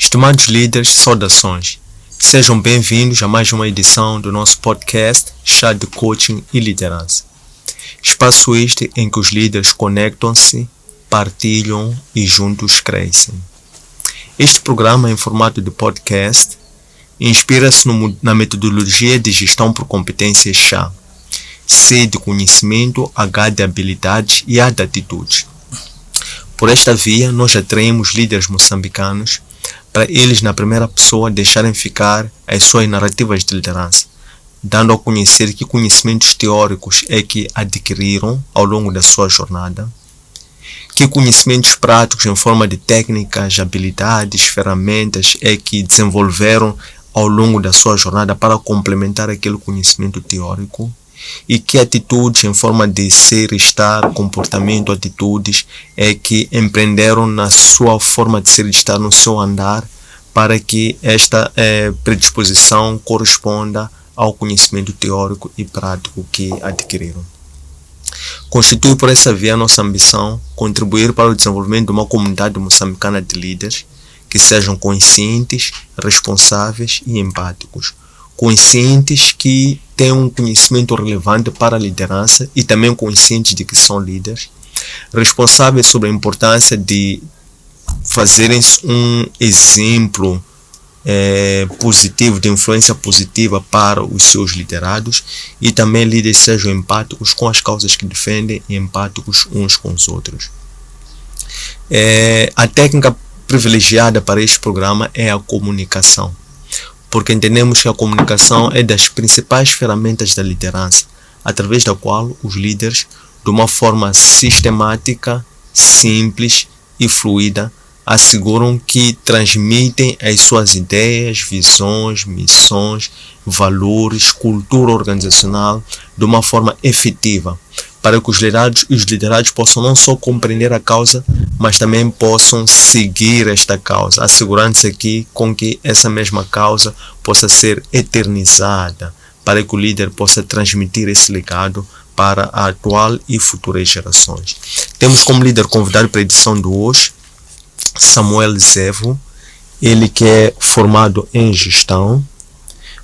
Estimados líderes, saudações. Sejam bem-vindos a mais uma edição do nosso podcast Chá de Coaching e Liderança. Espaço este em que os líderes conectam-se, partilham e juntos crescem. Este programa em formato de podcast inspira-se na metodologia de gestão por competências chá. C de conhecimento, H de habilidades e A de atitudes. Por esta via, nós atraímos líderes moçambicanos para eles, na primeira pessoa, deixarem ficar as suas narrativas de liderança, dando a conhecer que conhecimentos teóricos é que adquiriram ao longo da sua jornada, que conhecimentos práticos em forma de técnicas, habilidades, ferramentas é que desenvolveram ao longo da sua jornada para complementar aquele conhecimento teórico, e que atitudes em forma de ser, estar, comportamento, atitudes é que empreenderam na sua forma de ser e estar, no seu andar, para que esta predisposição corresponda ao conhecimento teórico e prático que adquiriram. Constitui por essa via a nossa ambição contribuir para o desenvolvimento de uma comunidade moçambicana de líderes que sejam conscientes, responsáveis e empáticos. Conscientes que têm um conhecimento relevante para a liderança e também conscientes de que são líderes, responsáveis sobre a importância de fazerem um exemplo positivo, de influência positiva para os seus liderados, e também líderes sejam empáticos com as causas que defendem e empáticos uns com os outros. A técnica privilegiada para este programa é a comunicação, porque entendemos que a comunicação é das principais ferramentas da liderança, através da qual os líderes, de uma forma sistemática, simples e fluida, asseguram que transmitem as suas ideias, visões, missões, valores, cultura organizacional de uma forma efetiva, para que os liderados possam não só compreender a causa, mas também possam seguir esta causa, assegurando-se aqui com que essa mesma causa possa ser eternizada, para que o líder possa transmitir esse legado para a atual e futuras gerações. Temos como líder convidado para a edição de hoje Samuel Zevo, ele que é formado em gestão,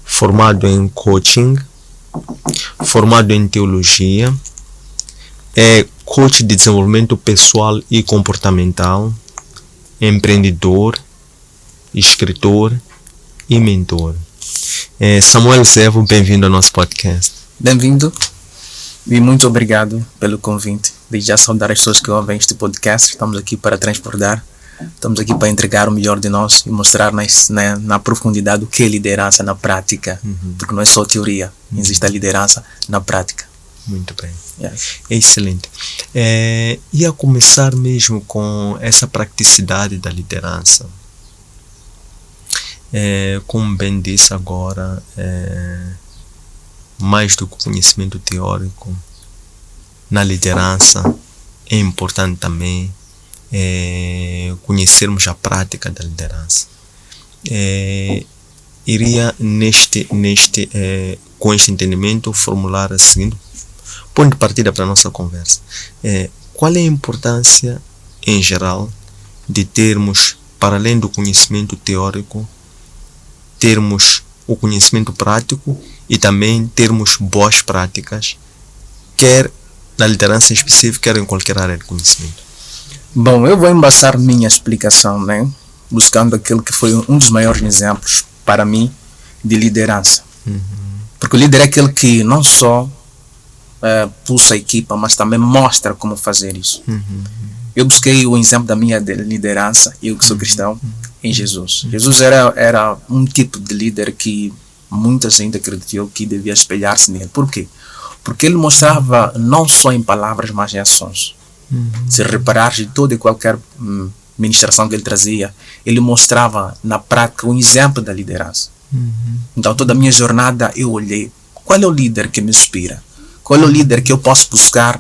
formado em coaching, formado em teologia, é coach de desenvolvimento pessoal e comportamental, empreendedor, escritor e mentor. Samuel Zevo, bem-vindo ao nosso podcast. Bem-vindo e muito obrigado pelo convite. Desde já saudar as pessoas que ouvem este podcast. Estamos aqui para transbordar, estamos aqui para entregar o melhor de nós e mostrar na profundidade o que é liderança na prática, porque não é só teoria, existe a liderança na prática. Muito bem. Yes. Excelente. E a começar mesmo com essa praticidade da liderança. Como bem disse agora, mais do que o conhecimento teórico, na liderança é importante também conhecermos a prática da liderança. Iria com este entendimento formular a seguinte ponto de partida para a nossa conversa. Qual é a importância, em geral, de termos, para além do conhecimento teórico, termos o conhecimento prático e também termos boas práticas, quer na liderança em específico, quer em qualquer área de conhecimento? Bom, eu vou embasar minha explicação, buscando aquele que foi um dos maiores exemplos para mim de liderança. Porque o líder é aquele que não só pulsa a equipa, mas também mostra como fazer isso. Eu busquei o exemplo da minha liderança, eu que sou cristão, em Jesus. Jesus era um tipo de líder que muitas ainda acreditam que devia espelhar-se nele. Por quê? Porque ele mostrava não só em palavras, mas em ações. Se reparares de toda e qualquer ministração que ele trazia, ele mostrava na prática um exemplo da liderança. Então toda a minha jornada eu olhei, qual é o líder que me inspira? Qual é o líder que eu posso buscar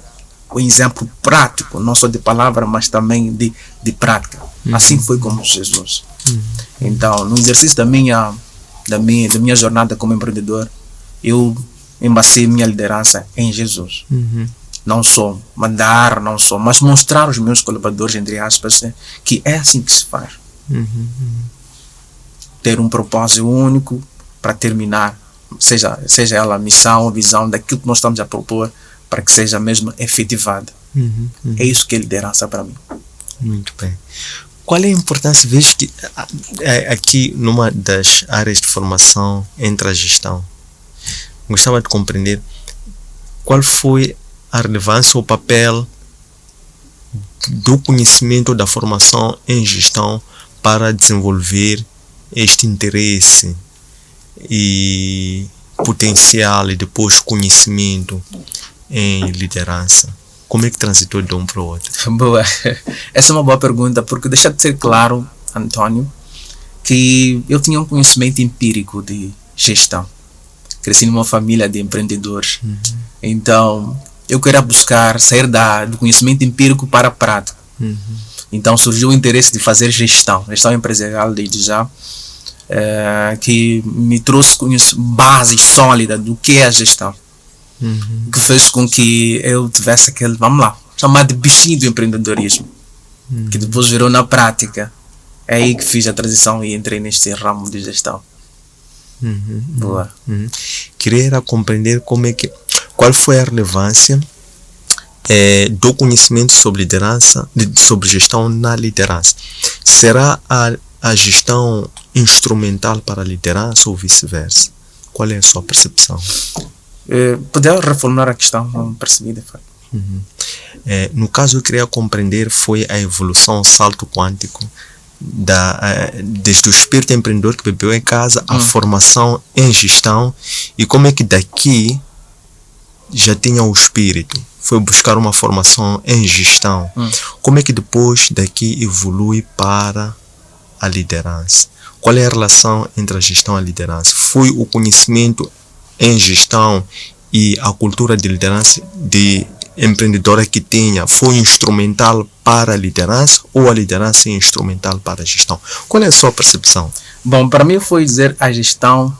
o exemplo prático, não só de palavra, mas também de prática? Assim foi como Jesus. Então, no exercício da minha jornada como empreendedor, eu embasei minha liderança em Jesus. Não só mandar, mas mostrar aos meus colaboradores, entre aspas, que é assim que se faz. ter um propósito único para terminar, seja ela a missão, a visão daquilo que nós estamos a propor, para que seja mesmo efetivada. É isso que é liderança para mim. Muito bem. Qual é a importância, vejo que aqui numa das áreas de formação entra a gestão. Gostava de compreender qual foi a relevância ou o papel do conhecimento da formação em gestão para desenvolver este interesse e potencial e depois conhecimento em liderança. Como é que transitou de um para o outro? Boa. Essa é uma boa pergunta, porque deixa de ser claro, Antônio, que eu tinha um conhecimento empírico de gestão. Cresci numa família de empreendedores. Então, eu queria buscar sair do conhecimento empírico para a prática. Então, surgiu o interesse de fazer gestão empresarial desde já, que me trouxe bases sólidas do que é a gestão. Que fez com que eu tivesse aquele, vamos lá, chamado de bichinho do empreendedorismo, que depois virou na prática. É aí que fiz a transição e entrei neste ramo de gestão. Boa. Queria compreender qual foi a relevância do conhecimento sobre liderança, sobre gestão na liderança. Será a gestão instrumental para a liderança ou vice-versa? Qual é a sua percepção? Poder reformular a questão? Não percebi de fato. No caso, eu queria compreender foi a evolução, o salto quântico desde o espírito empreendedor que bebeu em casa, a formação em gestão, e como é que daqui já tinha o espírito, foi buscar uma formação em gestão. Como é que depois daqui evolui para a liderança? Qual é a relação entre a gestão e a liderança? Foi o conhecimento em gestão e a cultura de liderança de empreendedora que tenha foi instrumental para a liderança, ou a liderança é instrumental para a gestão? Qual é a sua percepção? Bom, para mim foi dizer a gestão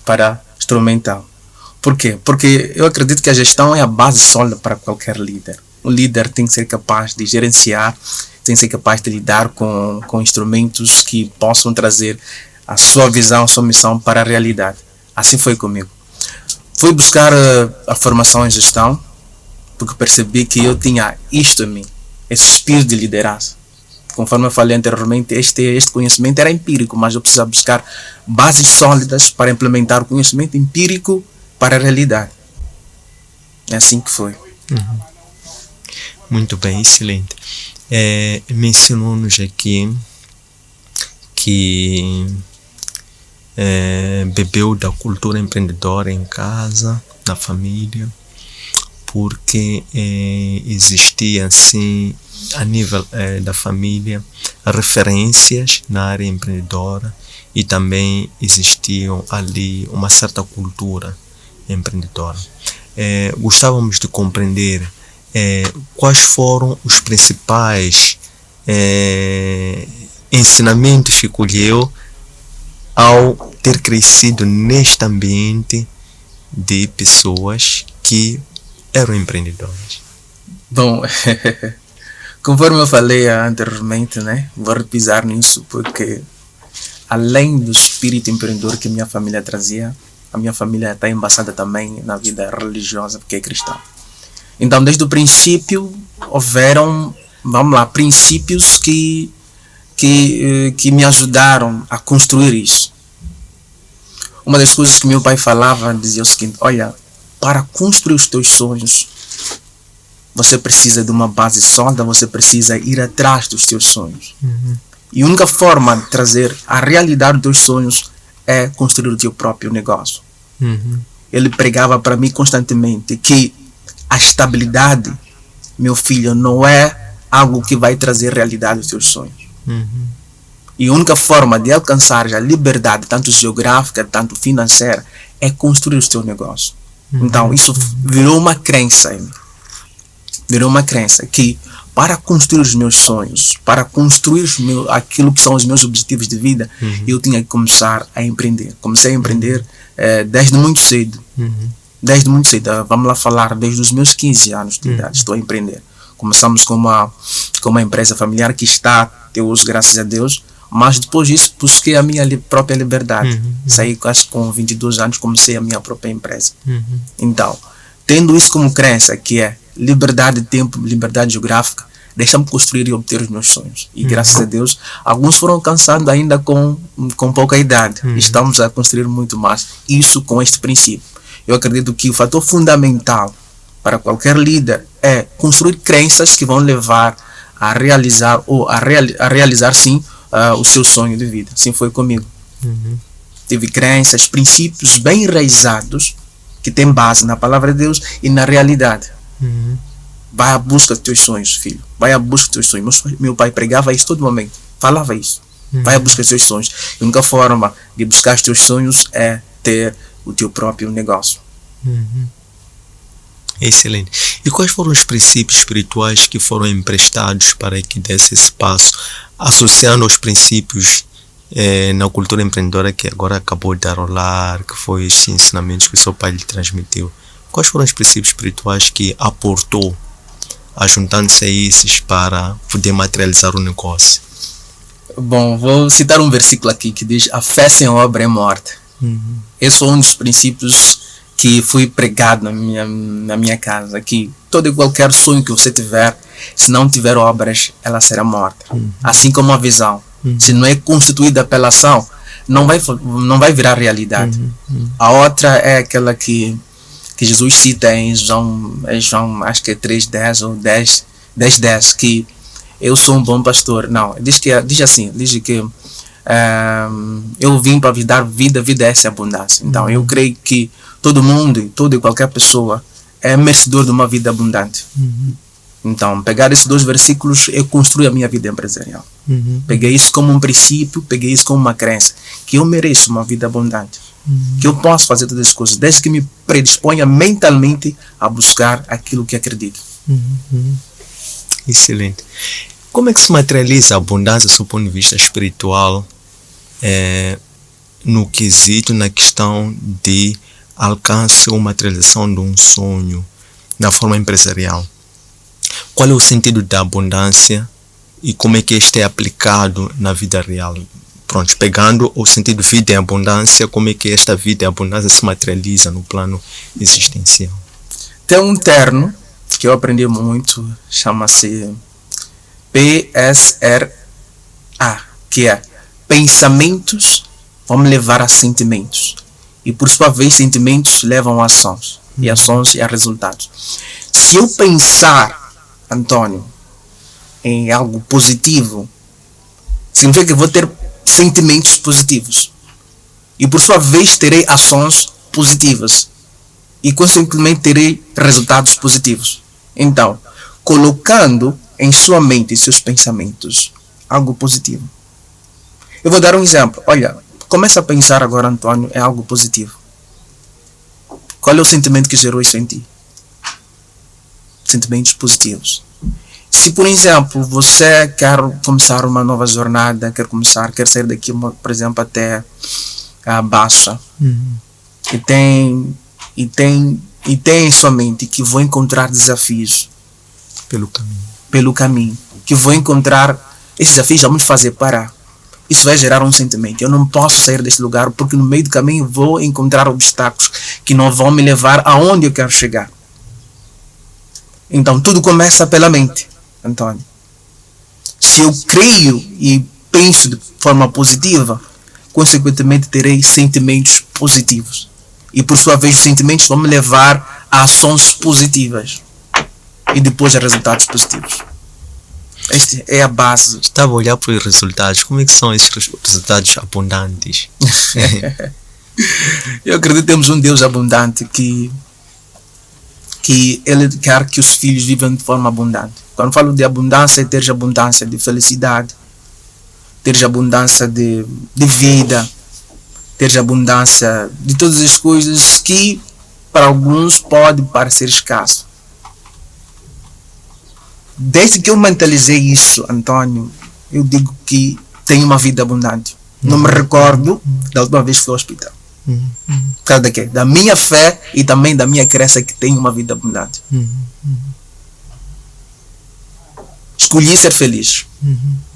para instrumental. Por quê? Porque eu acredito que a gestão é a base sólida para qualquer líder. O líder tem que ser capaz de gerenciar, tem que ser capaz de lidar com instrumentos que possam trazer a sua visão, a sua missão para a realidade. Assim foi comigo. Fui buscar a formação em gestão, porque percebi que eu tinha isto em mim, esse espírito de liderança. Conforme eu falei anteriormente, este conhecimento era empírico, mas eu precisava buscar bases sólidas para implementar o conhecimento empírico para a realidade. É assim que foi. Muito bem, excelente. Mencionou-nos aqui que bebeu da cultura empreendedora em casa, na família, porque existia assim a nível da família referências na área empreendedora e também existiam ali uma certa cultura empreendedora. Gostávamos de compreender quais foram os principais ensinamentos que colheu ao ter crescido neste ambiente de pessoas que eram empreendedores. Bom, conforme eu falei anteriormente, né, vou repisar nisso, porque além do espírito empreendedor que minha família trazia, a minha família está embasada também na vida religiosa, porque é cristã. Então, desde o princípio, houveram, princípios que me ajudaram a construir isso. Uma das coisas que meu pai falava, dizia o seguinte: olha, para construir os teus sonhos, você precisa de uma base sólida, você precisa ir atrás dos teus sonhos. E a única forma de trazer a realidade dos teus sonhos é construir o teu próprio negócio. Ele pregava para mim constantemente que a estabilidade, meu filho, não é algo que vai trazer realidade aos teus sonhos. E a única forma de alcançar a liberdade, tanto geográfica, tanto financeira, é construir o teu negócio. Então, isso virou uma crença em mim. Virou uma crença que, para construir os meus sonhos, para construir aquilo que são os meus objetivos de vida, eu tinha que começar a empreender. Comecei a empreender desde muito cedo. Desde muito cedo, vamos lá falar, desde os meus 15 anos de idade, estou a empreender. Começamos com uma empresa familiar que está, até hoje, graças a Deus, Mas depois disso busquei a minha própria liberdade. Saí quase com 22 anos, comecei a minha própria empresa. Então, tendo isso como crença, que é liberdade de tempo, liberdade geográfica, deixa-me construir e obter os meus sonhos. E graças a Deus, alguns foram alcançando ainda com pouca idade. Estamos a construir muito mais. Isso com este princípio. Eu acredito que o fator fundamental para qualquer líder é construir crenças que vão levar a realizar a realizar sim o seu sonho de vida. Assim foi comigo. Tive crenças, princípios bem enraizados que têm base na palavra de Deus e na realidade. Vai à busca dos teus sonhos, filho. Vai à busca dos teus sonhos. Meu pai pregava isso todo momento. Falava isso. Vai à busca dos teus sonhos. E a única forma de buscar os teus sonhos é ter o teu próprio negócio. Excelente. E quais foram os princípios espirituais que foram emprestados para que desse esse passo, associando aos princípios na cultura empreendedora que agora acabou de rolar, que foi esses ensinamentos que o seu pai lhe transmitiu? Quais foram os princípios espirituais que aportou, ajuntando-se a esses para poder materializar o negócio? Bom, vou citar um versículo aqui que diz: a fé sem obra é morta. Esse foi um dos princípios que foi pregado na minha casa, que todo e qualquer sonho que você tiver, se não tiver obras, ela será morta. Assim como a visão, se não é constituída pela ação, não vai virar realidade. A outra é aquela que Jesus cita em João, acho que é 3:10 ou 10:10, que eu sou um bom pastor. Não, diz que eu vim para dar vida é essa abundância. Então eu creio que todo mundo, toda e qualquer pessoa é merecedor de uma vida abundante. Então, pegar esses dois versículos, eu construí a minha vida empresarial. Peguei isso como um princípio, peguei isso como uma crença, que eu mereço uma vida abundante, que eu posso fazer todas as coisas, desde que me predisponha mentalmente a buscar aquilo que acredito. Excelente. Como é que se materializa a abundância do seu ponto de vista espiritual no quesito, na questão de alcance ou materialização de um sonho na forma empresarial? Qual é o sentido da abundância e como é que este é aplicado na vida real? Pronto, pegando o sentido de vida em abundância, como é que esta vida em abundância se materializa no plano existencial? Tem um termo que eu aprendi muito, chama-se PSRA, que é pensamentos vão me levar a sentimentos. E por sua vez, sentimentos levam a ações. E ações a resultados. Se eu pensar, Antônio, em algo positivo, significa que vou ter sentimentos positivos. E por sua vez, terei ações positivas. E consequentemente terei resultados positivos. Então, colocando em sua mente e seus pensamentos algo positivo. Eu vou dar um exemplo. Olha, começa a pensar agora, Antônio, em algo positivo. Qual é o sentimento que gerou isso em ti? Sentimentos positivos. Se, por exemplo, você quer começar uma nova jornada, quer sair daqui, por exemplo, até a Baixa, e tem em sua mente que vou encontrar desafios pelo caminho, que vou encontrar esses desafios, vão me fazer parar. Isso vai gerar um sentimento. Eu não posso sair deste lugar porque no meio do caminho vou encontrar obstáculos que não vão me levar aonde eu quero chegar. Então tudo começa pela mente, Antônio. Se eu creio e penso de forma positiva, consequentemente terei sentimentos positivos. E por sua vez os sentimentos vão me levar a ações positivas. E depois a resultados positivos. Esta é a base. Estava a olhar para os resultados. Como é que são esses resultados abundantes? Eu acredito que temos um Deus abundante que Ele quer que os filhos vivam de forma abundante. Quando falo de abundância, é ter abundância de felicidade, ter abundância de vida, ter abundância de todas as coisas que para alguns pode parecer escasso. Desde que eu mentalizei isso, Antônio, eu digo que tenho uma vida abundante. Não me recordo da última vez que fui ao hospital. Por causa de quê? Da minha fé e também da minha crença que tenho uma vida abundante. Escolhi ser feliz.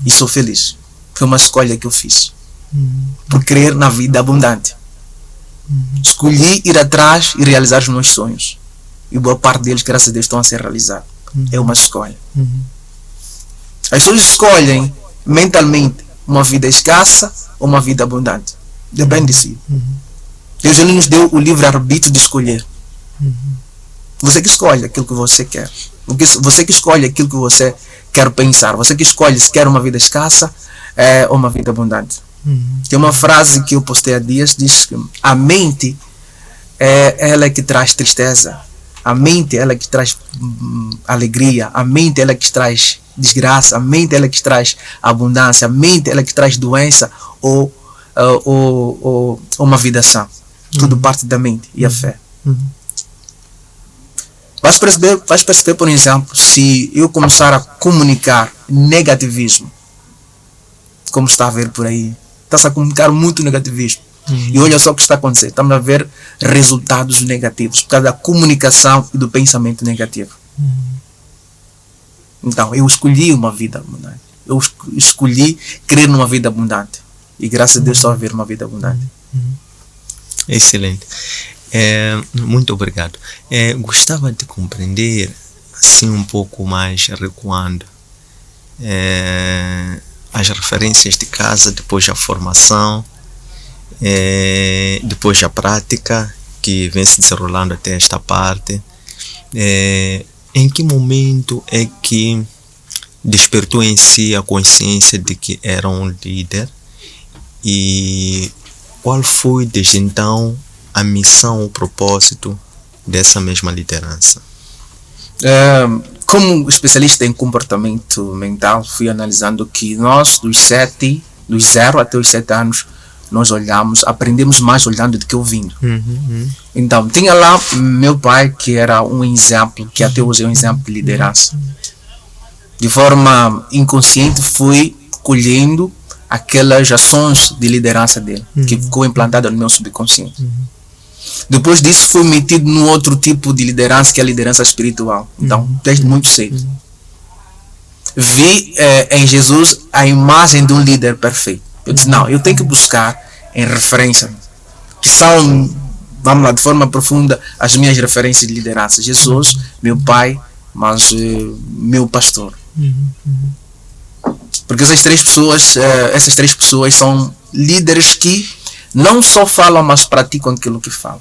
E sou feliz. foi uma escolha que eu fiz. Por crer na vida abundante. Escolhi ir atrás e realizar os meus sonhos. E boa parte deles, graças a Deus, estão a ser realizados. É uma escolha. As pessoas escolhem mentalmente uma vida escassa ou uma vida abundante. Depende de si. Deus ele nos deu o livre-arbítrio de escolher. Você que escolhe aquilo que você quer. Você que escolhe aquilo que você quer pensar. Você que escolhe se quer uma vida escassa ou uma vida abundante. Tem uma frase que eu postei há dias, diz que a mente ela é que traz tristeza. A mente ela é que traz alegria. A mente ela é que traz desgraça. A mente ela é que traz abundância. A mente ela é que traz doença ou uma vida sã. Tudo parte da mente e a fé. Vais perceber, por exemplo, se eu começar a comunicar negativismo, como está a ver por aí, está-se a comunicar muito negativismo. E olha só o que está acontecendo. Estamos a ver resultados negativos por causa da comunicação e do pensamento negativo. Então, eu escolhi uma vida abundante. Eu escolhi crer numa vida abundante. E graças a Deus estou a ver uma vida abundante. Excelente. Muito obrigado. Gostava de compreender, assim, um pouco mais, recuando, as referências de casa, depois a formação, depois a prática, que vem se desenrolando até esta parte. Em que momento é que despertou em si a consciência de que era um líder? E qual foi, desde então, a missão, o propósito dessa mesma liderança? Como especialista em comportamento mental, fui analisando que nós, dos 0 até os 7 anos, nós aprendemos mais olhando do que ouvindo. Então, tinha lá meu pai, que era um exemplo, que até hoje é um exemplo de liderança. De forma inconsciente, fui colhendo aquelas ações de liderança dele, que ficou implantada no meu subconsciente. Depois disso, fui metido num outro tipo de liderança, que é a liderança espiritual. Então, desde muito cedo. Vi em Jesus a imagem de um líder perfeito. Eu disse, não, eu tenho que buscar em referência, que são, vamos lá, de forma profunda, as minhas referências de liderança. Jesus, meu pai, mas meu pastor. Porque essas três pessoas são líderes que não só falam, mas praticam aquilo que falam.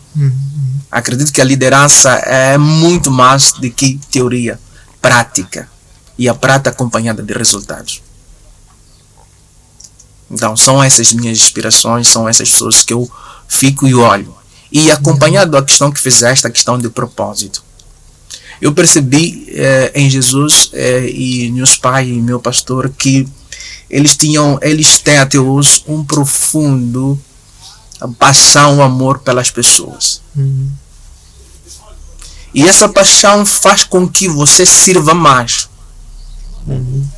Acredito que a liderança é muito mais do que teoria, prática. E a prática acompanhada de resultados. Então, são essas minhas inspirações, são essas pessoas que eu fico e olho. E acompanhado da questão que fizeste, a questão de propósito. Eu percebi em Jesus e meus pais e meu pastor que eles têm até hoje um profundo paixão, amor pelas pessoas. E essa paixão faz com que você sirva mais.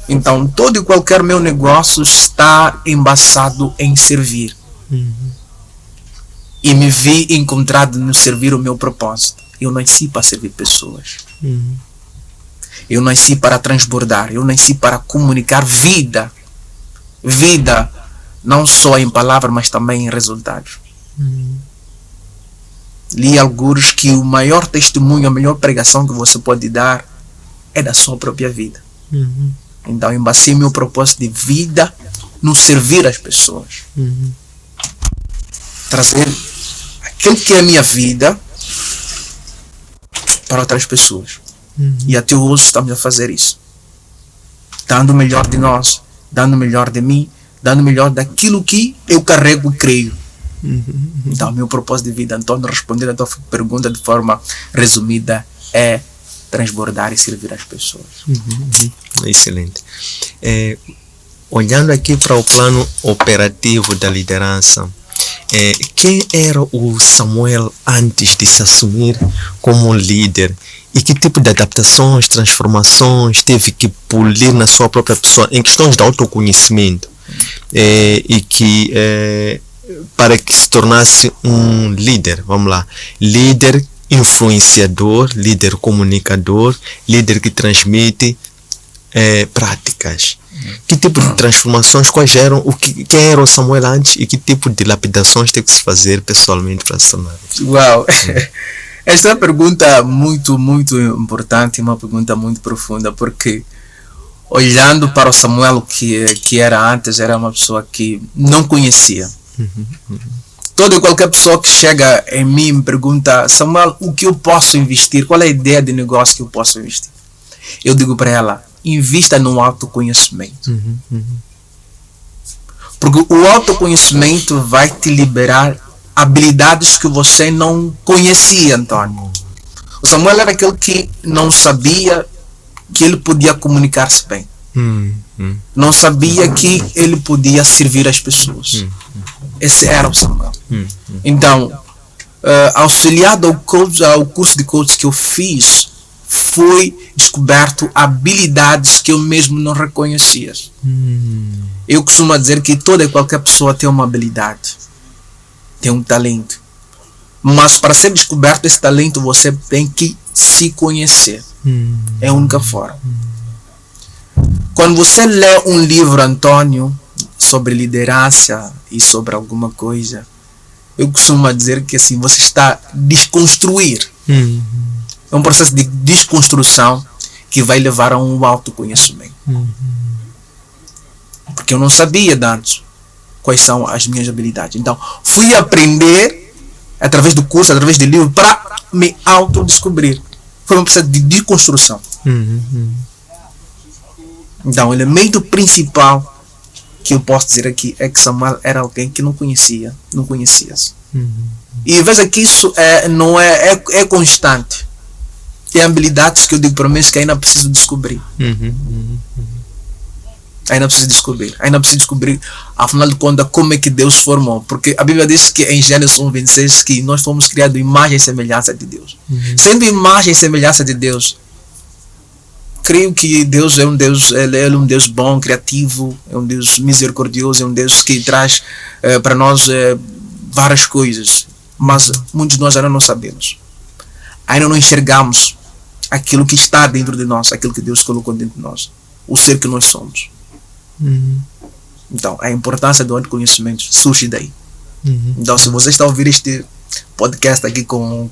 Então, todo e qualquer meu negócio está embasado em servir. E me vi encontrado no servir o meu propósito. Eu nasci para servir pessoas. Eu nasci para transbordar. Eu nasci para comunicar vida. Vida, não só em palavras, mas também em resultados. Li alguns que o maior testemunho, a melhor pregação que você pode dar é da sua própria vida. Então, embasei meu propósito de vida no servir as pessoas. Trazer aquilo que é a minha vida para outras pessoas. E até hoje estamos a fazer isso. Dando o melhor de nós, dando o melhor de mim, dando o melhor daquilo que eu carrego e creio. Então, meu propósito de vida, Antônio, respondendo a tua pergunta de forma resumida, é transbordar e servir as pessoas. Excelente. Olhando aqui para o plano operativo da liderança, quem era o Samuel antes de se assumir como líder? E que tipo de adaptações, transformações teve que polir na sua própria pessoa em questões de autoconhecimento e que para que se tornasse um líder, vamos lá, líder influenciador, líder comunicador, líder que transmite práticas. Que tipo de transformações, quais eram, quem era o Samuel antes e que tipo de lapidações tem que se fazer pessoalmente para se tornar? Uau! Esta é uma pergunta muito, muito importante, uma pergunta muito profunda, porque olhando para o Samuel que era antes, era uma pessoa que não conhecia. Toda e qualquer pessoa que chega em mim me pergunta: Samuel, o que eu posso investir? Qual é a ideia de negócio que eu posso investir? Eu digo para ela: invista no autoconhecimento. Porque o autoconhecimento vai te liberar habilidades que você não conhecia, Antônio. O Samuel era aquele que não sabia que ele podia comunicar-se bem. Não sabia que ele podia servir as pessoas. Esse era o Samuel. Então, auxiliado ao curso de coach que eu fiz, foi descoberto habilidades que eu mesmo não reconhecia. Eu costumo dizer que toda e qualquer pessoa tem uma habilidade, tem um talento, mas para ser descoberto esse talento você tem que se conhecer. É a única forma. Quando você lê um livro, Antônio, sobre liderança e sobre alguma coisa, eu costumo dizer que assim, você está a desconstruir. É um processo de desconstrução que vai levar a um autoconhecimento. Porque eu não sabia antes quais são as minhas habilidades. Então, fui aprender através do curso, através do livro, para me autodescobrir. Foi um processo de desconstrução. Então, o elemento principal que eu posso dizer aqui é que Samuel era alguém que não conhecia. E veja que isso não é constante. Tem habilidades que eu digo para mim que ainda preciso descobrir. Ainda preciso descobrir, afinal de contas, como é que Deus formou. Porque a Bíblia diz que em Gênesis 1:26 que nós fomos criados em imagem e semelhança de Deus. Sendo imagem e semelhança de Deus, creio que Deus é um Deus, ele é um Deus bom, criativo, é um Deus misericordioso, é um Deus que traz para nós várias coisas. Mas muitos de nós ainda não sabemos. Ainda não enxergamos aquilo que está dentro de nós, aquilo que Deus colocou dentro de nós, o ser que nós somos. Então, a importância do autoconhecimento surge daí. Então, se você está a ouvir este podcast aqui com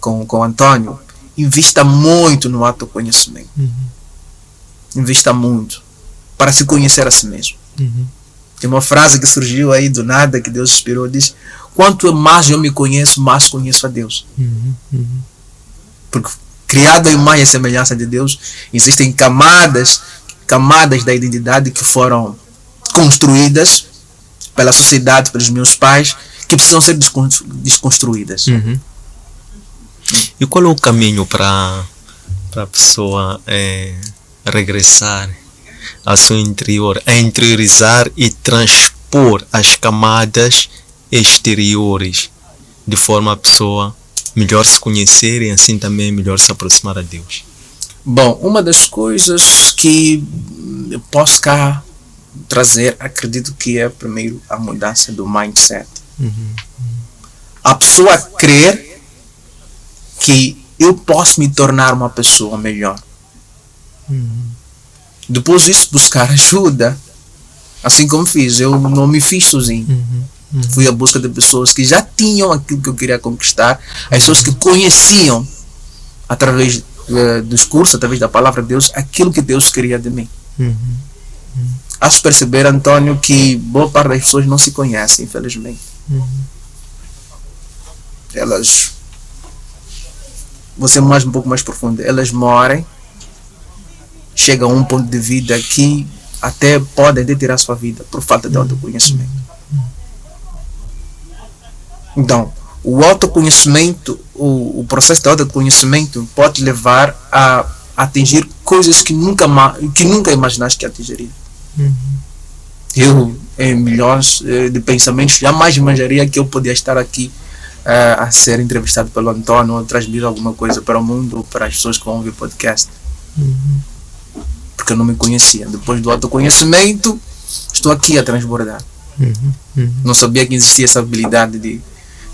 o Antônio, invista muito no autoconhecimento. Invista muito para se conhecer a si mesmo. Tem uma frase que surgiu aí do nada, que Deus inspirou, diz: quanto mais eu me conheço, mais conheço a Deus. Porque criado a imagem e semelhança de Deus, existem camadas da identidade que foram construídas pela sociedade, pelos meus pais, que precisam ser desconstruídas. E qual é o caminho para a pessoa regressar ao seu interior, a interiorizar e transpor as camadas exteriores, de forma a pessoa melhor se conhecer e assim também melhor se aproximar a Deus? Bom, uma das coisas que eu posso cá trazer, acredito que é primeiro a mudança do mindset. A pessoa crer que eu posso me tornar uma pessoa melhor. Depois disso, buscar ajuda, assim como fiz. Eu não me fiz sozinho. Fui à busca de pessoas que já tinham aquilo que eu queria conquistar, as pessoas que conheciam através dos cursos, através da palavra de Deus, aquilo que Deus queria de mim. Acho perceber, Antônio, que boa parte das pessoas não se conhecem, infelizmente. Elas, vou ser um pouco mais profundo, elas morrem, chegam a um ponto de vida que até podem tirar sua vida por falta de autoconhecimento. Então, o autoconhecimento, o processo de autoconhecimento pode levar a atingir coisas que nunca imaginaste que atingiria. Eu, em milhões de pensamentos, jamais imaginaria que eu podia estar aqui a ser entrevistado pelo Antônio, ou transmitir alguma coisa para o mundo, ou para as pessoas que vão ouvir o podcast. Porque eu não me conhecia. Depois do autoconhecimento, estou aqui a transbordar. Não sabia que existia essa habilidade de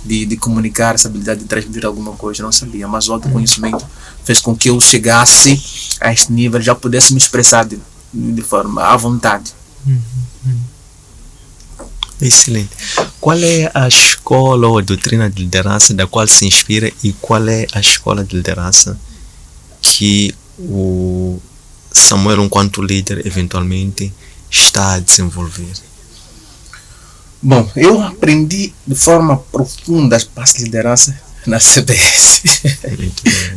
de comunicar, essa habilidade de transmitir alguma coisa, não sabia, mas o autoconhecimento fez com que eu chegasse a este nível, já pudesse me expressar de forma à vontade. Excelente. Qual é a escola ou a doutrina de liderança da qual se inspira e qual é a escola de liderança que o Samuel, enquanto líder, eventualmente está a desenvolver? Bom, eu aprendi de forma profunda as bases de liderança na CBS.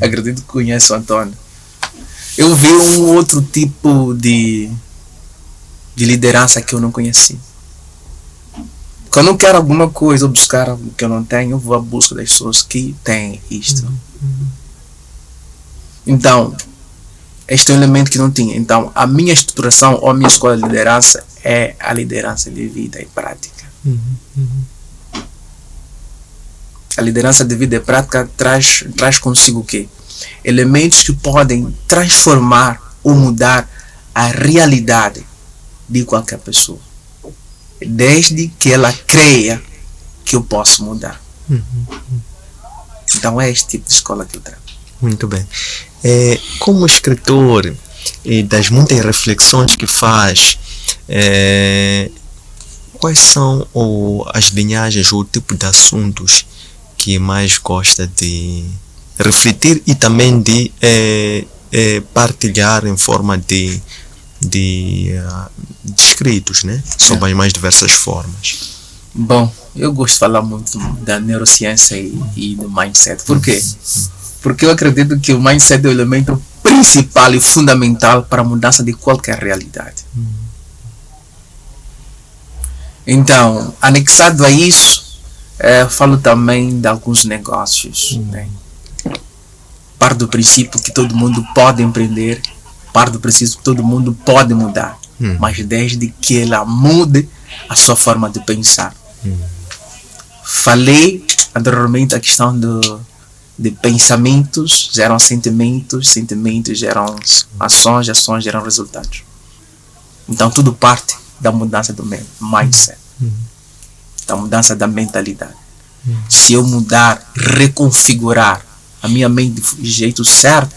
Acredito que conhece o Antônio. Eu vi um outro tipo de liderança que eu não conheci. Quando eu quero alguma coisa ou buscar algo que eu não tenho, eu vou à busca das pessoas que têm isto. Então, este é um elemento que não tinha. Então, a minha estruturação ou a minha escola de liderança é a liderança de vida e prática. A liderança de vida e prática traz consigo o quê? Elementos que podem transformar ou mudar a realidade de qualquer pessoa, desde que ela creia que eu posso mudar. Então é este tipo de escola que eu trago. Muito bem. Como escritor e das muitas reflexões que faz, quais são as linhagens ou o tipo de assuntos que mais gosta de refletir e também de partilhar em forma de escritos, né? Sobre as mais diversas formas? Bom, eu gosto de falar muito da neurociência e do mindset. Por quê? Porque eu acredito que o mindset é o elemento principal e fundamental para a mudança de qualquer realidade. Então, anexado a isso, falo também de alguns negócios. Né? Parto do princípio que todo mundo pode empreender, parto do princípio que todo mundo pode mudar, mas desde que ela mude a sua forma de pensar. Falei anteriormente a questão de pensamentos geram sentimentos, sentimentos geram ações, ações geram resultados. Então tudo parte da mudança do mindset, da mudança da mentalidade. Se eu mudar, reconfigurar a minha mente de jeito certo,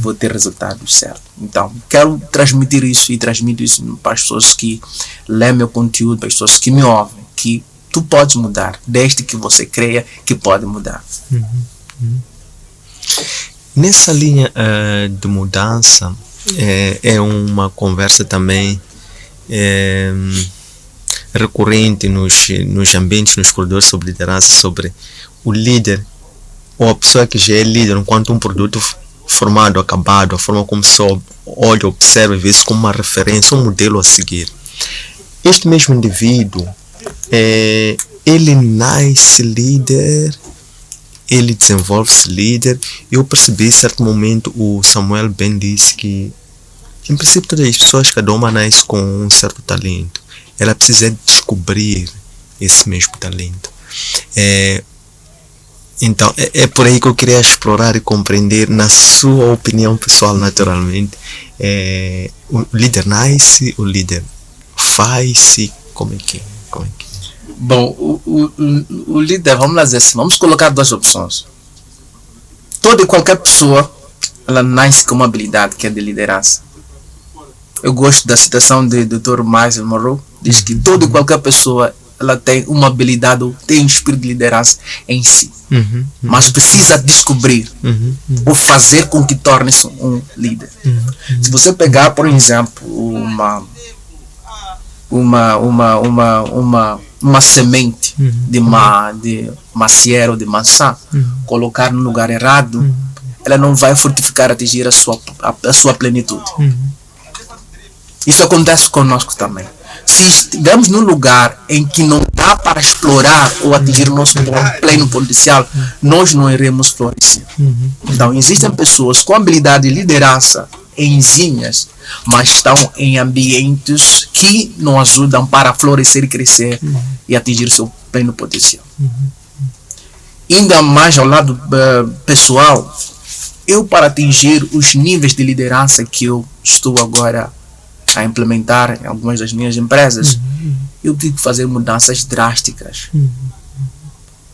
vou ter resultados certos. Então, quero transmitir isso e transmito isso para as pessoas que lêem meu conteúdo, para as pessoas que me ouvem, que tu podes mudar, desde que você creia que pode mudar. Nessa linha de mudança, é uma conversa também recorrente nos ambientes, nos corredores sobre liderança, sobre o líder ou a pessoa que já é líder enquanto um produto formado, acabado, a forma como se olha, observa e vê isso como uma referência, um modelo a seguir. Este mesmo indivíduo, ele nasce líder, ele desenvolve-se líder. Eu percebi em certo momento, o Samuel bem disse que em princípio todas as pessoas, cada uma nasce com um certo talento, ela precisa descobrir esse mesmo talento. Então é por aí que eu queria explorar e compreender, na sua opinião pessoal, naturalmente, o líder nasce, o líder faz-se, como é que é? Bom, o líder, vamos lá dizer assim, vamos colocar duas opções. Toda e qualquer pessoa, ela nasce com uma habilidade que é de liderança. Eu gosto da citação do Dr. Miles Monroe, diz que toda e qualquer pessoa, ela tem uma habilidade ou tem um espírito de liderança em si. Mas precisa descobrir ou fazer com que torne-se um líder. Se você pegar, por exemplo, uma semente de macieira ou de maçã, colocar no lugar errado, ela não vai frutificar, atingir a sua plenitude. Isso acontece conosco também. Se estivermos num lugar em que não dá para explorar ou atingir o nosso pleno potencial, nós não iremos florescer. Então, existem pessoas com habilidade de liderança exímias, mas estão em ambientes que não ajudam para florescer e crescer e atingir o seu pleno potencial. Ainda mais ao lado pessoal, eu, para atingir os níveis de liderança que eu estou agora a implementar em algumas das minhas empresas, eu tive que fazer mudanças drásticas.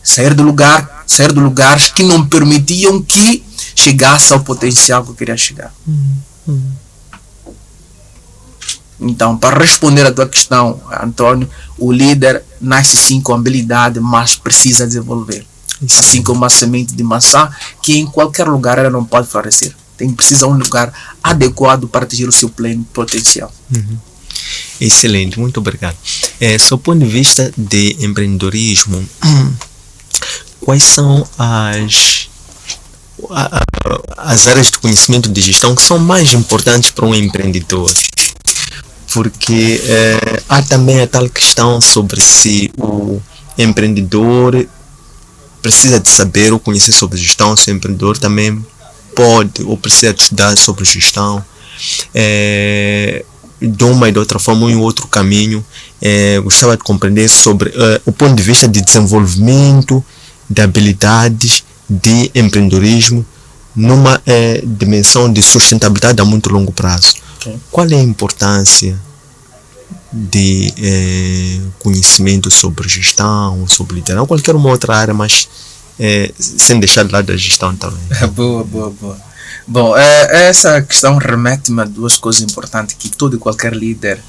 sair do lugares que não permitiam que chegasse ao potencial que eu queria chegar. Então, para responder à tua questão, Antônio, o líder nasce sim com habilidade, mas precisa desenvolver. Isso. Assim como uma semente de maçã, que em qualquer lugar ela não pode florescer. Precisa de um lugar adequado para atingir o seu pleno potencial. Excelente, muito obrigado. Sob o ponto de vista de empreendedorismo, quais são as áreas de conhecimento de gestão que são mais importantes para um empreendedor? Porque há também a tal questão sobre se o empreendedor precisa de saber ou conhecer sobre gestão, se o empreendedor também pode ou precisa de estudar sobre gestão. De uma e de outra forma, em outro caminho, gostava de compreender sobre o ponto de vista de desenvolvimento de habilidades de empreendedorismo numa dimensão de sustentabilidade a muito longo prazo. Okay. Qual é a importância de conhecimento sobre gestão, sobre liderança, ou qualquer uma outra área, mas sem deixar de lado a gestão também? Boa. Bom, essa questão remete-me a duas coisas importantes que todo e qualquer líder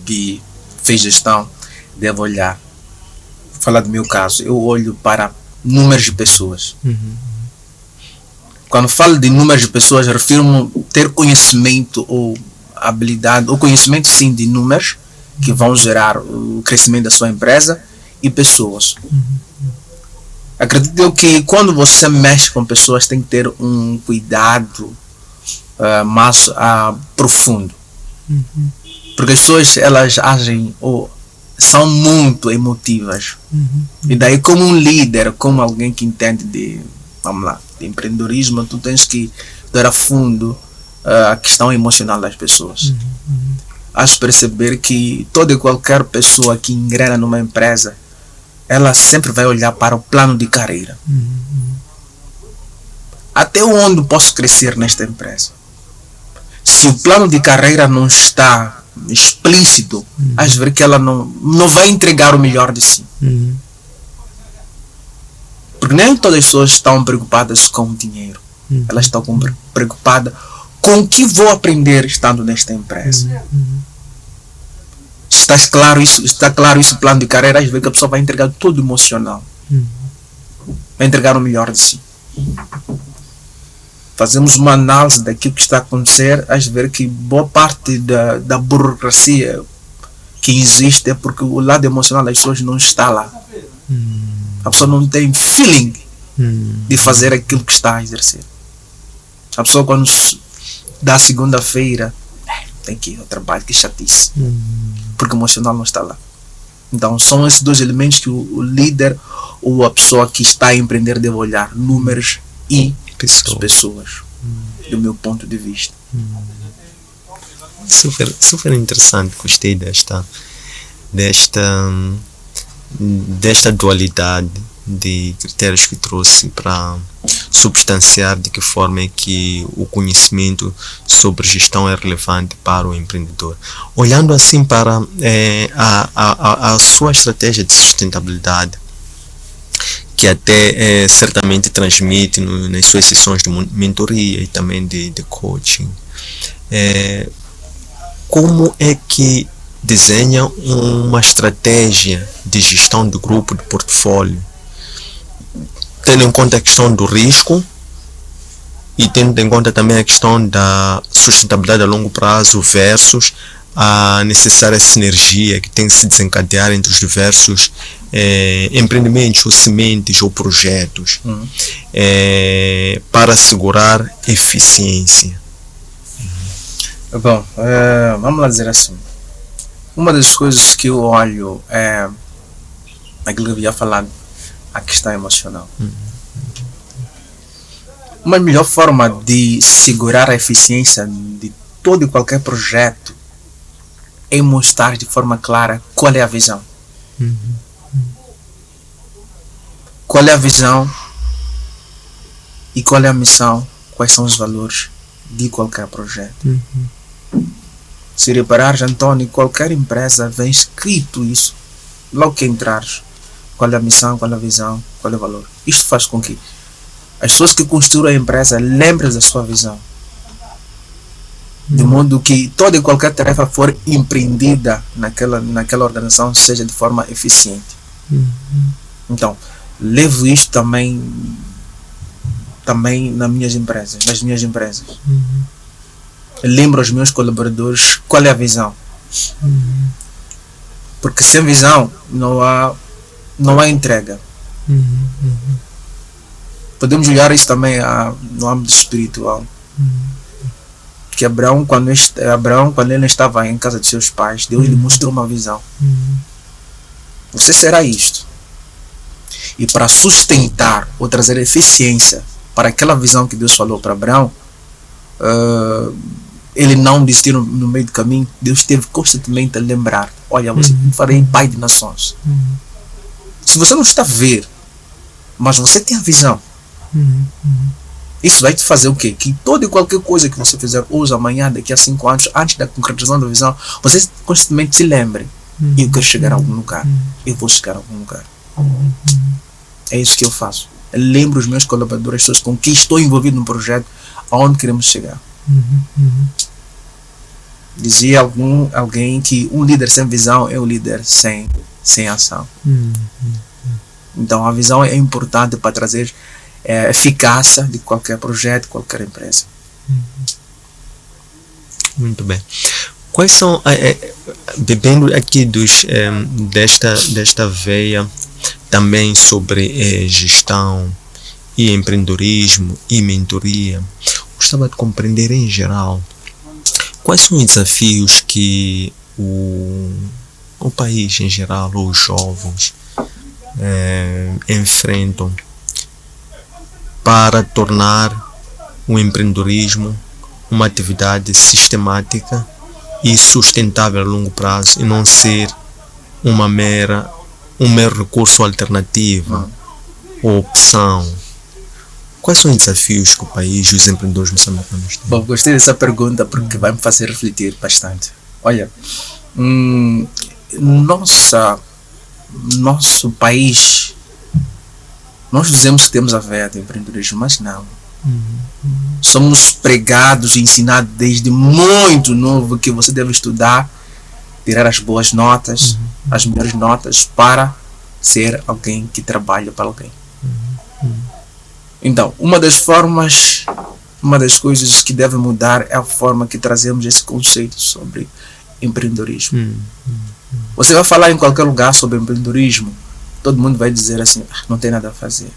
que fez gestão deve olhar. Vou falar do meu caso. Eu olho para números de pessoas. Quando falo de números de pessoas, refiro-me a ter conhecimento ou habilidade, ou conhecimento sim de números que vão gerar o crescimento da sua empresa e pessoas. Acredito que quando você mexe com pessoas tem que ter um cuidado mais profundo. Porque as pessoas elas agem ou são muito emotivas. E daí como um líder, como alguém que entende de empreendedorismo, tu tens que dar a fundo a questão emocional das pessoas. Has de perceber que toda e qualquer pessoa que engrena numa empresa, ela sempre vai olhar para o plano de carreira. Até onde posso crescer nesta empresa? Se o plano de carreira não está explícito, has de ver que ela não vai entregar o melhor de si. Porque nem todas as pessoas estão preocupadas com o dinheiro. Elas estão preocupadas com o que vou aprender estando nesta empresa. Está claro isso, plano de carreira, às vezes que a pessoa vai entregar todo emocional. Vai entregar o melhor de si. Fazemos uma análise daquilo que está a acontecer, às vezes que boa parte da burocracia que existe é porque o lado emocional das pessoas não está lá. A pessoa não tem feeling de fazer aquilo que está a exercer. A pessoa quando dá segunda-feira tem que ir ao trabalho, que chatice. Porque o emocional não está lá. Então são esses dois elementos que o líder ou a pessoa que está a empreender deve olhar: números e pessoas, do meu ponto de vista. Super interessante, gostei desta dualidade de critérios que trouxe para substanciar de que forma é que o conhecimento sobre gestão é relevante para o empreendedor. Olhando assim para a sua estratégia de sustentabilidade, que até certamente transmite nas suas sessões de mentoria e também de coaching, como é que desenha uma estratégia de gestão de grupo, de portfólio, tendo em conta a questão do risco e tendo em conta também a questão da sustentabilidade a longo prazo versus a necessária sinergia que tem que se desencadear entre os diversos empreendimentos ou sementes ou projetos para assegurar eficiência? Bom, vamos lá dizer assim. Uma das coisas que eu olho é aquilo que eu ia falar, a questão emocional. Uma melhor forma de segurar a eficiência de todo e qualquer projeto é mostrar de forma clara qual é a visão. Qual é a visão e qual é a missão, quais são os valores de qualquer projeto. Se reparares, Antônio, qualquer empresa vem escrito isso logo que entrares. qual é a missão, qual é a visão, qual é o valor. Isto faz com que as pessoas que construam a empresa lembrem da sua visão. De modo que toda e qualquer tarefa for empreendida naquela organização seja de forma eficiente. Então, levo isto também nas minhas empresas. Lembro aos meus colaboradores qual é a visão. Porque sem visão não há entrega. Podemos olhar isso também no âmbito espiritual. Que Abraão, quando ele estava em casa de seus pais, Deus lhe mostrou uma visão. Você será isto. E para sustentar ou trazer eficiência para aquela visão que Deus falou para Abraão, ele não desistiu no meio do caminho. Deus teve constantemente a lembrar: olha, você farei pai de nações. Se você não está a ver, mas você tem a visão, isso vai te fazer o quê? Que toda e qualquer coisa que você fizer hoje, amanhã, daqui a 5 anos, antes da concretização da visão, você constantemente se lembre: eu quero chegar a algum lugar, eu vou chegar a algum lugar. É isso que eu faço. Eu lembro os meus colaboradores, as pessoas com quem estou envolvido num projeto, aonde queremos chegar. Dizia alguém que um líder sem visão é um líder sem ação. Então a visão é importante para trazer eficácia de qualquer projeto, qualquer empresa. Muito bem. Quais são, bebendo aqui desta veia também sobre gestão e empreendedorismo e mentoria, gostava de compreender em geral quais são os desafios que o país em geral, ou os jovens enfrentam para tornar o empreendedorismo uma atividade sistemática e sustentável a longo prazo, e não ser um mero recurso alternativa ou opção. Quais são os desafios que o país e os empreendedores moçambicanos têm? Bom, gostei dessa pergunta porque vai me fazer refletir bastante. Olha, nosso país, nós dizemos que temos a veia do empreendedorismo, mas não. Somos pregados e ensinados desde muito novo que você deve estudar, tirar as boas notas, as melhores notas, para ser alguém que trabalha para alguém. Então, uma das coisas que deve mudar é a forma que trazemos esse conceito sobre empreendedorismo. Você vai falar em qualquer lugar sobre empreendedorismo, todo mundo vai dizer assim: não tem nada a fazer.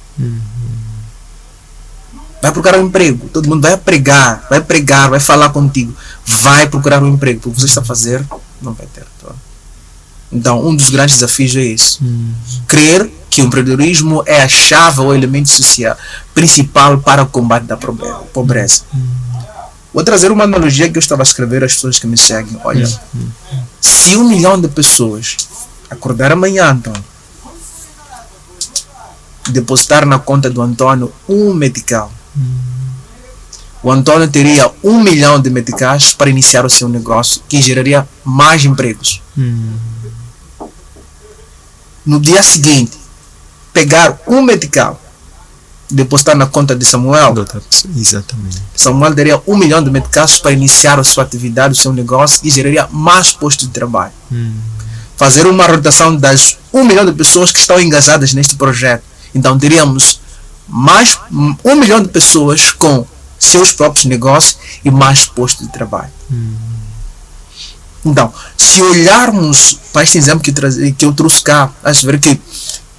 Vai procurar um emprego, todo mundo vai pregar, vai falar contigo, vai procurar um emprego, porque você está a fazer, não vai ter. Então, um dos grandes desafios é esse: crer que o empreendedorismo é a chave ou elemento social principal para o combate da pobreza. Vou trazer uma analogia que eu estava a escrever às pessoas que me seguem. Olha, se 1 milhão de pessoas acordar amanhã, Antônio, depositar na conta do Antônio um metical, o Antônio teria 1 milhão de meticais para iniciar o seu negócio, que geraria mais empregos. No dia seguinte, pegar um metical, depositar na conta de Samuel, exatamente, Samuel daria 1 milhão de meticais para iniciar a sua atividade, o seu negócio, e geraria mais postos de trabalho. Fazer uma rotação das 1 milhão de pessoas que estão engajadas neste projeto. Então teríamos mais 1 milhão de pessoas com seus próprios negócios e mais postos de trabalho. Então, se olharmos para este exemplo que eu trouxe cá, a ver que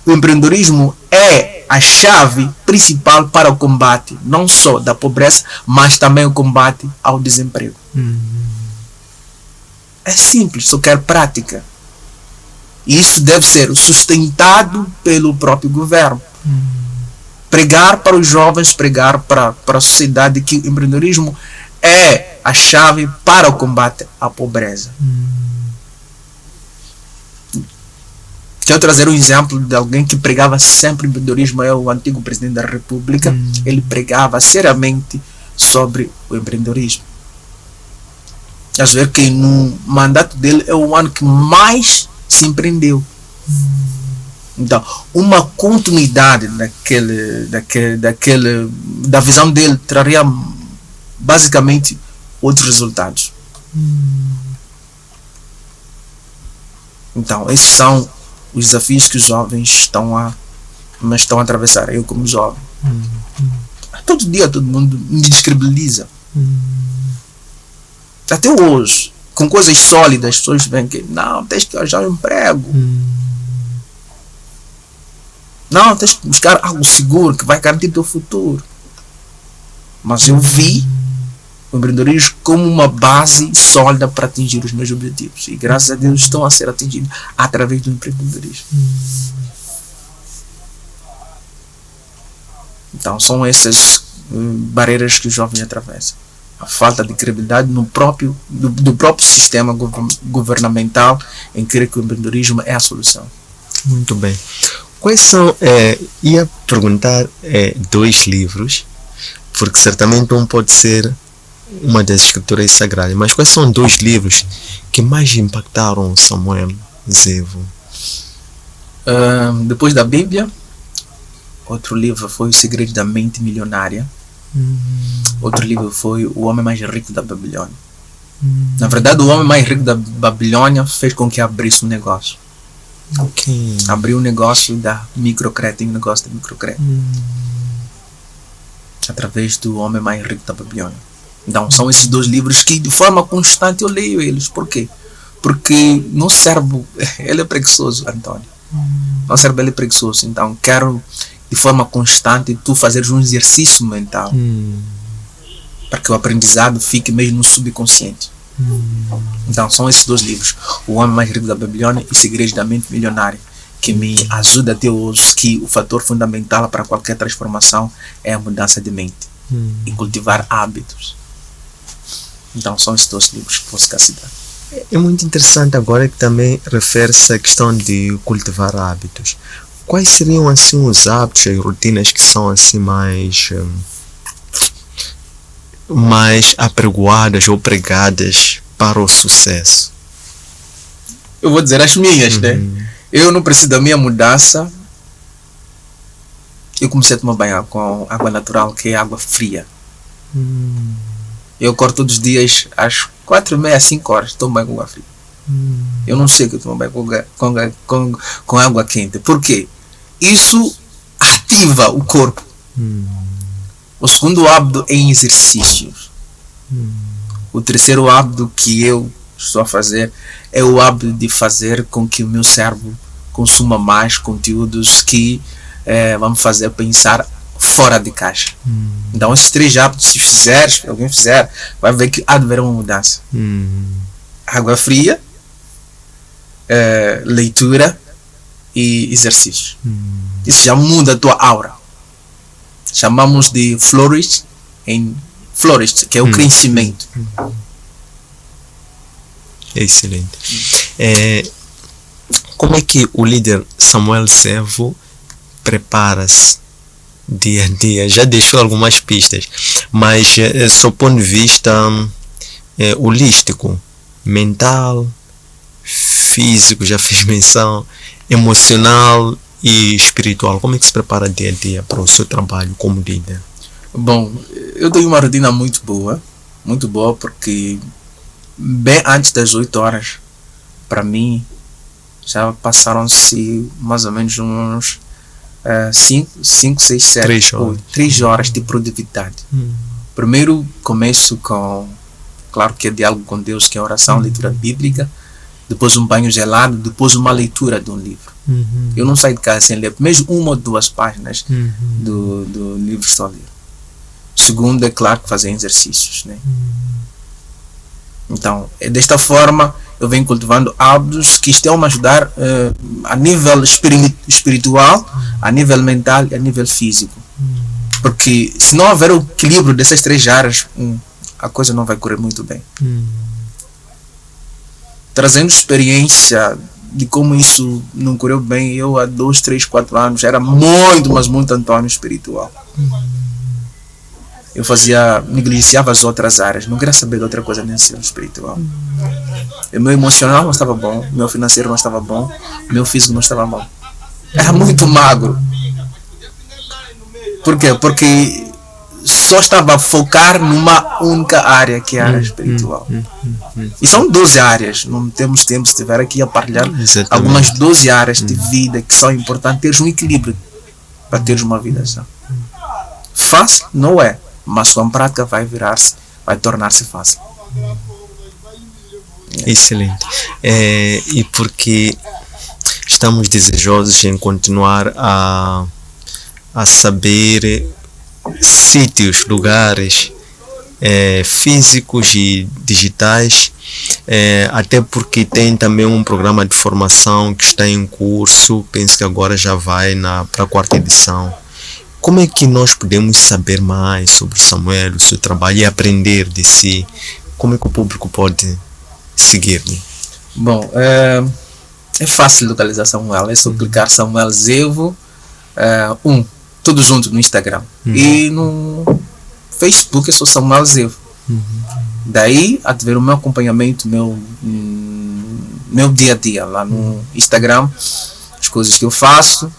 o empreendedorismo é a chave principal para o combate não só da pobreza, mas também o combate ao desemprego. É simples, só quer prática. E isso deve ser sustentado pelo próprio governo. Pregar para os jovens, pregar para a sociedade que o empreendedorismo é a chave para o combate à pobreza. Quero trazer um exemplo de alguém que pregava sempre empreendedorismo, é o antigo presidente da República. Ele pregava seriamente sobre o empreendedorismo. Às vezes que no mandato dele é o ano que mais se empreendeu. Então, uma continuidade da visão dele traria basicamente outros resultados. Então, esses são os desafios que os jovens estão a atravessar. Eu, como jovem, todo dia todo mundo me descredibiliza. Até hoje, com coisas sólidas, as pessoas veem que não, tens que arranjar um emprego. Não, tens que buscar algo seguro que vai garantir o teu futuro. Mas eu vi o empreendedorismo como uma base sólida para atingir os meus objetivos. E graças a Deus estão a ser atingidos através do empreendedorismo. Então são essas barreiras que os jovens atravessam. A falta de credibilidade do próprio sistema governamental em crer que o empreendedorismo é a solução. Muito bem. Quais são, ia perguntar 2 livros, porque certamente um pode ser uma das escrituras sagradas, mas quais são 2 livros que mais impactaram Samuel Zevo? Depois da Bíblia, outro livro foi O Segredo da Mente Milionária. Outro livro foi O Homem Mais Rico da Babilônia. Na verdade, o homem mais rico da Babilônia fez com que abrisse um negócio. Abriu um negócio da microcrédito, através do Homem Mais Rico da Babilônia. Então são esses 2 livros que de forma constante eu leio eles. Por quê? Porque no cérebro ele é preguiçoso, Antônio. No cérebro ele é preguiçoso. Então quero de forma constante tu fazeres um exercício mental para que o aprendizado fique mesmo no subconsciente. Então são esses 2 livros, O Homem Mais Rico da Babilônia e O Segredo da Mente Milionária, que me ajuda até hoje que o fator fundamental para qualquer transformação é a mudança de mente e cultivar hábitos. Então são esses 2 livros que posso citar. É muito interessante agora que também refere-se à questão de cultivar hábitos. Quais seriam assim os hábitos e rotinas que são assim mais apregoadas ou pregadas para o sucesso? Eu vou dizer as minhas, né? Eu não preciso da minha mudança. Eu comecei a tomar banho com água natural, que é água fria. Eu acordo todos os dias às 4h30, 5 horas, tomo banho com água fria. Eu não sei que eu tomo banho com água quente. Por quê? Isso ativa o corpo. O segundo hábito é em exercícios. O terceiro hábito que eu estou a fazer é o hábito de fazer com que o meu cérebro consuma mais conteúdos que vão fazer pensar fora de caixa. Então esses 3 hábitos, se alguém fizer, vai ver que há de haver uma mudança. Água fria, leitura e exercícios. Isso já muda a tua aura. Chamamos de flourish, que é o crescimento. Excelente. Como é que o líder Samuel Zevo prepara-se dia a dia? Já deixou algumas pistas, mas do ponto de vista holístico, mental, físico, já fiz menção, emocional e espiritual, como é que se prepara dia a dia para o seu trabalho como líder? Bom, eu tenho uma rotina muito boa, porque bem antes das 8 horas, para mim, já passaram-se mais ou menos uns 5, 6, 7, 3 horas de produtividade. Primeiro começo com, claro que é diálogo com Deus, que é oração, leitura bíblica, depois um banho gelado, depois uma leitura de um livro. Eu não saio de casa sem ler, mesmo 1 ou 2 páginas do livro só ler. Segundo, é claro que fazer exercícios, né? Então, desta forma, eu venho cultivando hábitos que estão a me ajudar a nível espiritual, a nível mental e a nível físico. Porque se não houver o equilíbrio dessas 3 áreas, a coisa não vai correr muito bem. Trazendo experiência de como isso não correu bem, eu há 2, 3, 4 anos era muito, mas muito Antônio espiritual. Eu negligenciava as outras áreas, não queria saber de outra coisa nesse espiritual. O meu emocional não estava bom, o meu financeiro não estava bom, o meu físico não estava bom. era muito magro. Por quê? Porque só estava a focar numa única área, que é a área espiritual. E são 12 áreas, não temos tempo, se estiver aqui a partilhar algumas 12 áreas de vida que são importantes, teres um equilíbrio para teres uma vida sã. Fácil? Não é, mas sua prática vai tornar-se fácil. Excelente. E porque estamos desejosos em continuar a saber sítios, lugares físicos e digitais, até porque tem também um programa de formação que está em curso, penso que agora já vai para a 4ª edição. Como é que nós podemos saber mais sobre Samuel, o seu trabalho e aprender de si? Como é que o público pode seguir-lhe? Bom, é fácil localizar Samuel, é só clicar Samuel Zevo, tudo junto no Instagram. E no Facebook é só Samuel Zevo. Daí, a ver o meu acompanhamento, meu dia a dia lá no Instagram, as coisas que eu faço,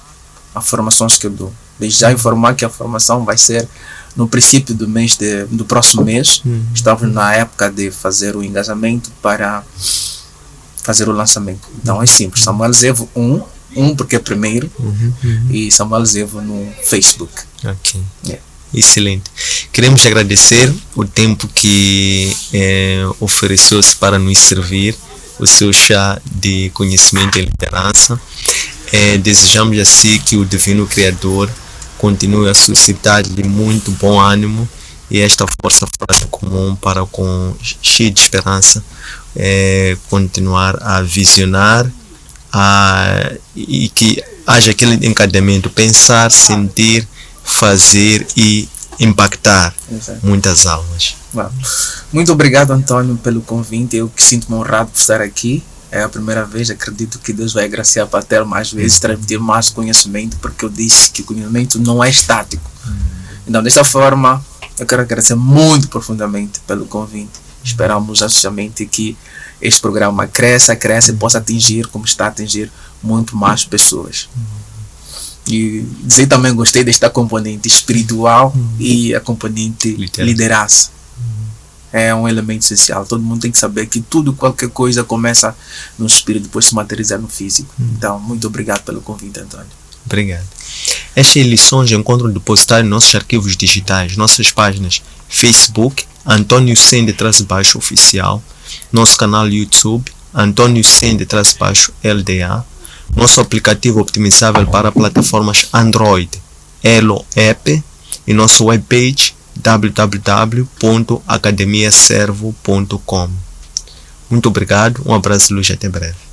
as formações que eu dou. Desde já informar que a formação vai ser no princípio do próximo mês. Estamos na época de fazer o engajamento para fazer o lançamento. Então é simples, Samuel Zevo 1 porque é primeiro, e Samuel Zevo no Facebook. Ok. Excelente. Queremos agradecer o tempo que ofereceu-se para nos servir, o seu chá de conhecimento e liderança. Desejamos assim que o Divino Criador continue a suscitar-lhe muito bom ânimo e esta força fora do comum para, cheio de esperança, continuar a visionar e que haja aquele encadeamento, pensar, sentir, fazer e impactar muitas almas. Muito obrigado, Antônio, pelo convite. Eu que sinto-me honrado por estar aqui. É a primeira vez, acredito que Deus vai agraciar para ter mais vezes, transmitir mais conhecimento, porque eu disse que o conhecimento não é estático. Então, desta forma, eu quero agradecer muito profundamente pelo convite. Esperamos justamente que este programa cresça e possa atingir, como está a atingir, muito mais pessoas. E dizer também, gostei desta componente espiritual e a componente liderança. É um elemento essencial. Todo mundo tem que saber que qualquer coisa começa no espírito, depois se materializa no físico. Então, muito obrigado pelo convite, Antônio. Obrigado. Estas lições encontram depositário em nossos arquivos digitais, nossas páginas Facebook, Antônio Sen_Oficial, nosso canal YouTube, Antônio Sen_LDA, nosso aplicativo optimizável para plataformas Android, Elo App, e nossa webpage www.academiaservo.com. Muito obrigado, um abraço de luz, até breve.